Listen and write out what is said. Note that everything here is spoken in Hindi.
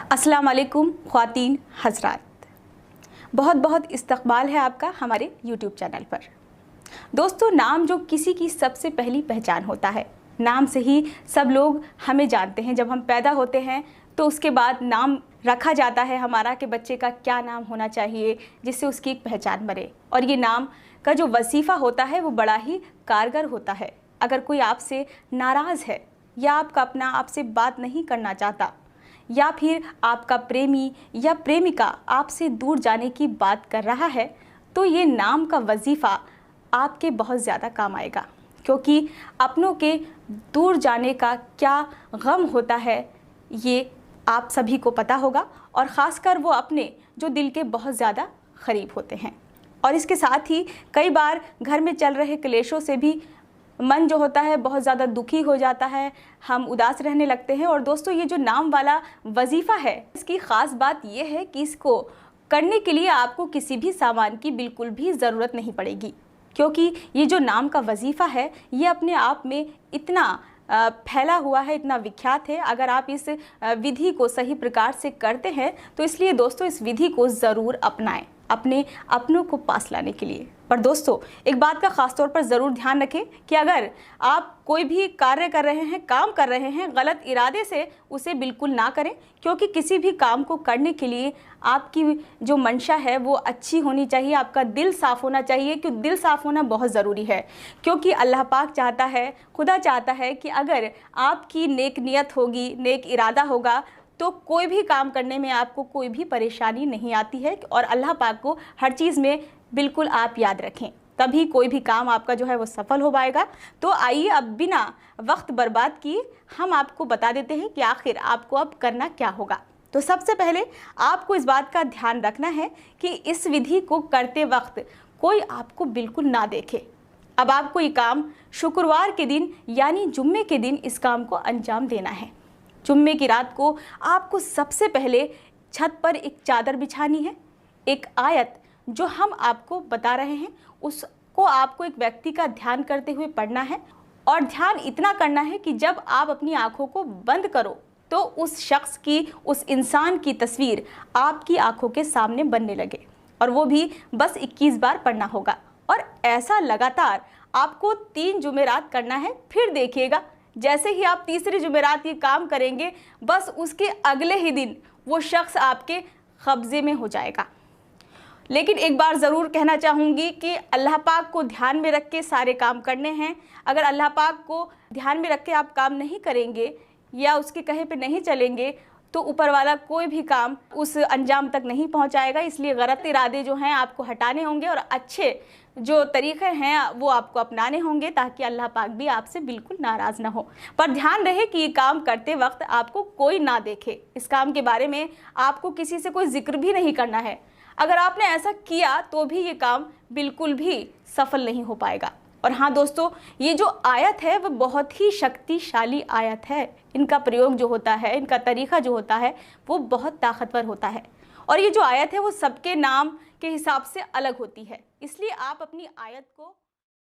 अस्सलाम वालेकुम ख्वातीन हज़रात, बहुत बहुत इस्तकबाल है आपका हमारे यूट्यूब चैनल पर। दोस्तों, नाम जो किसी की सबसे पहली पहचान होता है, नाम से ही सब लोग हमें जानते हैं। जब हम पैदा होते हैं तो उसके बाद नाम रखा जाता है हमारा कि बच्चे का क्या नाम होना चाहिए जिससे उसकी एक पहचान बने। और ये नाम का जो वजीफ़ा होता है वो बड़ा ही कारगर होता है। अगर कोई आपसे नाराज़ है या आपका अपना आपसे बात नहीं करना चाहता या फिर आपका प्रेमी या प्रेमिका आपसे दूर जाने की बात कर रहा है तो ये नाम का वजीफ़ा आपके बहुत ज़्यादा काम आएगा, क्योंकि अपनों के दूर जाने का क्या गम होता है ये आप सभी को पता होगा, और ख़ासकर वो अपने जो दिल के बहुत ज़्यादा क़रीब होते हैं। और इसके साथ ही कई बार घर में चल रहे क्लेशों से भी मन जो होता है बहुत ज़्यादा दुखी हो जाता है, हम उदास रहने लगते हैं। और दोस्तों, ये जो नाम वाला वजीफ़ा है इसकी ख़ास बात ये है कि इसको करने के लिए आपको किसी भी सामान की बिल्कुल भी ज़रूरत नहीं पड़ेगी, क्योंकि ये जो नाम का वजीफ़ा है ये अपने आप में इतना फैला हुआ है, इतना विख्यात है। अगर आप इस विधि को सही प्रकार से करते हैं तो इसलिए दोस्तों इस विधि को ज़रूर अपनाएं अपने अपनों को पास लाने के लिए। पर दोस्तों, एक बात का ख़ास तौर पर ज़रूर ध्यान रखें कि अगर आप कोई भी कार्य कर रहे हैं, काम कर रहे हैं, गलत इरादे से उसे बिल्कुल ना करें, क्योंकि किसी भी काम को करने के लिए आपकी जो मंशा है वो अच्छी होनी चाहिए, आपका दिल साफ़ होना चाहिए। क्योंकि दिल साफ़ होना बहुत ज़रूरी है, क्योंकि अल्लाह पाक चाहता है, खुदा चाहता है कि अगर आपकी नेक नियत होगी, नेक इरादा होगा तो कोई भी काम करने में आपको कोई भी परेशानी नहीं आती है। और अल्लाह पाक को हर चीज़ में बिल्कुल आप याद रखें, तभी कोई भी काम आपका जो है वो सफल हो पाएगा। तो आइए अब बिना वक्त बर्बाद किए हम आपको बता देते हैं कि आखिर आपको अब करना क्या होगा। तो सबसे पहले आपको इस बात का ध्यान रखना है कि इस विधि को करते वक्त कोई आपको बिल्कुल ना देखे। अब आपको ये काम शुक्रवार के दिन यानी जुम्मे के दिन इस काम को अंजाम देना है। जुम्मे की रात को आपको सबसे पहले छत पर एक चादर बिछानी है। एक आयत जो हम आपको बता रहे हैं उसको आपको एक व्यक्ति का ध्यान करते हुए पढ़ना है, और ध्यान इतना करना है कि जब आप अपनी आंखों को बंद करो तो उस शख्स की, उस इंसान की तस्वीर आपकी आंखों के सामने बनने लगे, और वो भी बस 21 बार पढ़ना होगा। और ऐसा लगातार आपको 3 जुमेरात करना है। फिर देखिएगा, जैसे ही आप तीसरे जुमेरात ये काम करेंगे बस उसके अगले ही दिन वो शख्स आपके कब्ज़े में हो जाएगा। लेकिन एक बार ज़रूर कहना चाहूँगी कि अल्लाह पाक को ध्यान में रख के सारे काम करने हैं। अगर अल्लाह पाक को ध्यान में रख के आप काम नहीं करेंगे या उसके कहे पे नहीं चलेंगे तो ऊपर वाला कोई भी काम उस अंजाम तक नहीं पहुँचाएगा। इसलिए गलत इरादे जो हैं आपको हटाने होंगे और अच्छे जो तरीक़े हैं वो आपको अपनाने होंगे, ताकि अल्लाह पाक भी आपसे बिल्कुल नाराज़ ना हो। पर ध्यान रहे कि ये काम करते वक्त आपको कोई ना देखे। इस काम के बारे में आपको किसी से कोई जिक्र भी नहीं करना है। अगर आपने ऐसा किया तो भी ये काम बिल्कुल भी सफल नहीं हो पाएगा। और हाँ दोस्तों, ये जो आयत है वो बहुत ही शक्तिशाली आयत है। इनका प्रयोग जो होता है, इनका तरीक़ा जो होता है वो बहुत ताकतवर होता है। और ये जो आयत है वो सबके नाम के हिसाब से अलग होती है, इसलिए आप अपनी आयत को